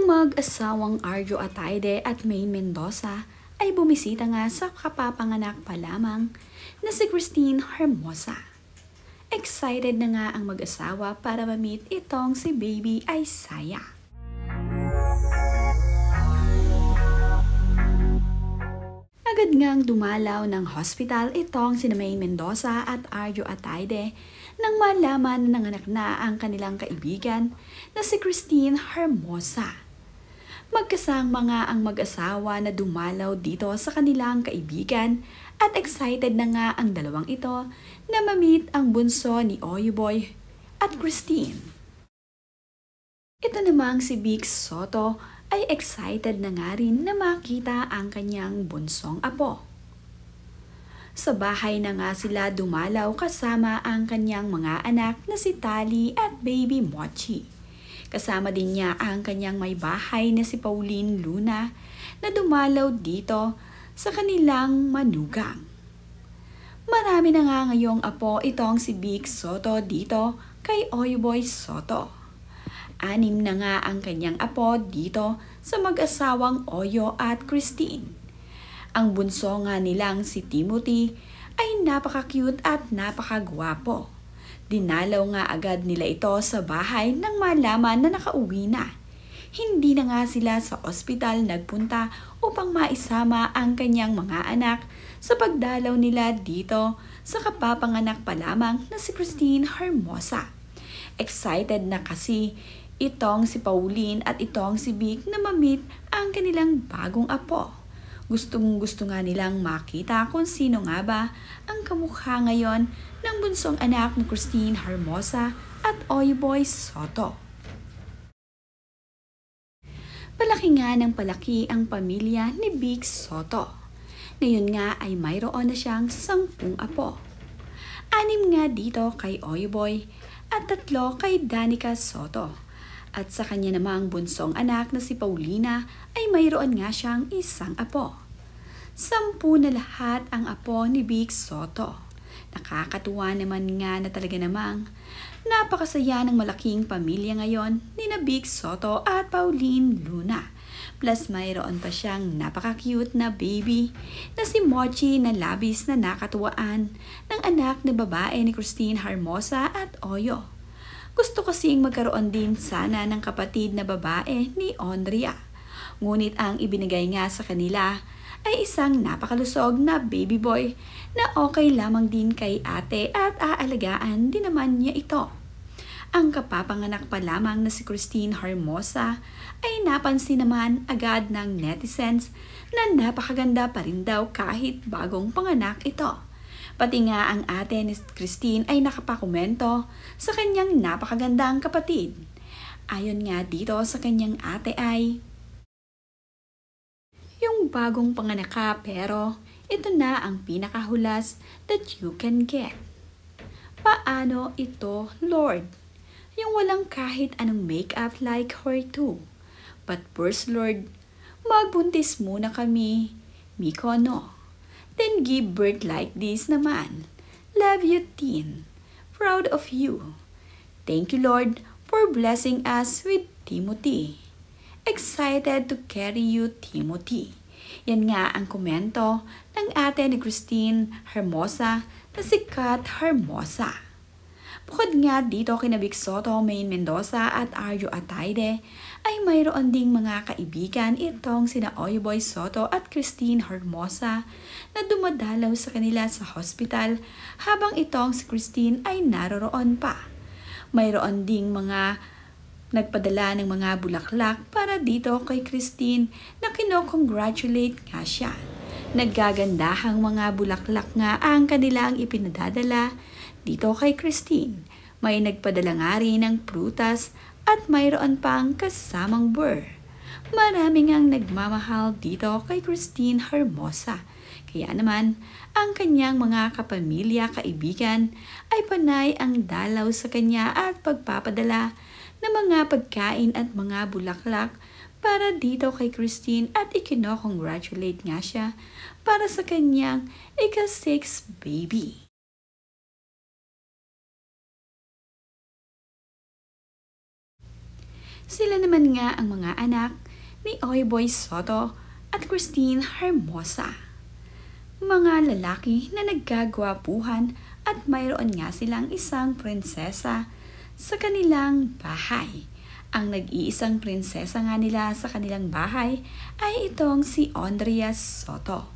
Ang mag-asawang Arjo Ataide at Maine Mendoza ay bumisita nga sa kapapanganak pa lamang na si Christine Hermosa. Excited na nga ang mag-asawa para ma-meet itong si Baby Isaiah. Agad ngang dumalaw ng hospital itong si Maine Mendoza at Arjo Ataide nang malaman ng anak na ang kanilang kaibigan na si Christine Hermosa. Magkasama nga ang mag-asawa na dumalaw dito sa kanilang kaibigan at excited na nga ang dalawang ito na ma-meet ang bunso ni Oyuboy at Christine. Ito namang si Vic Soto ay excited na nga rin na makita ang kanyang bunsong apo. Sa bahay na nga sila dumalaw kasama ang kanyang mga anak na si Tali at Baby Mochi. Kasama din niya ang kanyang may bahay na si Pauline Luna na dumalaw dito sa kanilang manugang. Marami na nga ngayong apo itong si Vic Soto dito kay Oyuboy Soto. 6 na nga ang kanyang apo dito sa mag-asawang Oyo at Christine. Ang bunso nga nilang si Timothy ay napaka-cute at napaka-gwapo. Dinalaw nga agad nila ito sa bahay nang malaman na nakauwi na. Hindi na nga sila sa ospital nagpunta upang maisama ang kanyang mga anak sa pagdalaw nila dito sa kapapanganak pa lamang na si Christine Hermosa. Excited na kasi itong si Pauline at itong si Vic na ma-meet ang kanilang bagong apo. Gustong-gusto nga nilang makita kung sino nga ba ang kamukha ngayon ng bunsong anak ni Christine Hermosa at Oyuboy Soto. Palaki nga ng palaki ang pamilya ni Vic Soto. Ngayon nga ay mayroon na siyang 10 apo. 6 nga dito kay Oyuboy at 3 kay Danica Soto. At sa kanya namang bunsong anak na si Paulina ay mayroon nga siyang 1 apo. 10 na lahat ang apo ni Vic Soto. Nakakatuwa naman nga na talaga namang napakasaya ng malaking pamilya ngayon ni na Vic Soto at Pauline Luna. Plus mayroon pa siyang napaka-cute na baby na si Mochi na labis na nakatuwaan ng anak na babae ni Christine Hermosa at Oyo. Gusto kasing magkaroon din sana ng kapatid na babae ni Andrea. Ngunit ang ibinigay nga sa kanila ay isang napakalusog na baby boy na okay lamang din kay ate at aalagaan din naman niya ito. Ang kapapanganak pa lamang na si Christine Hermosa ay napansin naman agad ng netizens na napakaganda pa rin daw kahit bagong panganak ito. Pati nga ang ate ni Christine ay nakapakomento sa kanyang napakagandang kapatid. Ayon nga dito sa kanyang ate ay, yung bagong panganak ka pero ito na ang pinakahulas that you can get. Paano ito, Lord? Yung walang kahit anong makeup like her too. But first, Lord, magbuntis muna kami. Miko, no? Then give birth like this naman. Love you, teen. Proud of you. Thank you, Lord, for blessing us with Timothy. Excited to carry you, Timothy. Yan nga ang komento ng ate ni Christine Hermosa na si Kat Hermosa. Bukod nga dito kina Vic Soto, Maine Mendoza at Arjo Ataide ay mayroon ding mga kaibigan itong sina Oyuboy Soto at Christine Hermosa na dumadalaw sa kanila sa hospital habang itong si Christine ay naroroon pa. Mayroon ding mga nagpadala ng mga bulaklak para dito kay Christine na kino-congratulate nga siya. Naggagandahang mga bulaklak nga ang kanilang ipinadadala dito kay Christine. May nagpadala nga rin ng prutas at mayroon pang kasamang burr. Marami ngang nagmamahal dito kay Christine Hermosa. Kaya naman, ang kanyang mga kapamilya, kaibigan ay panay ang dalaw sa kanya at pagpapadala ng mga pagkain at mga bulaklak para dito kay Christine at ikino-congratulate nga siya para sa kanyang ika-6 baby. Sila naman nga ang mga anak ni Oyboy Soto at Christine Hermosa. Mga lalaki na naggagwapuhan at mayroon nga silang isang prinsesa sa kanilang bahay. Ang nag-iisang prinsesa nga nila sa kanilang bahay ay itong si Andrea Soto.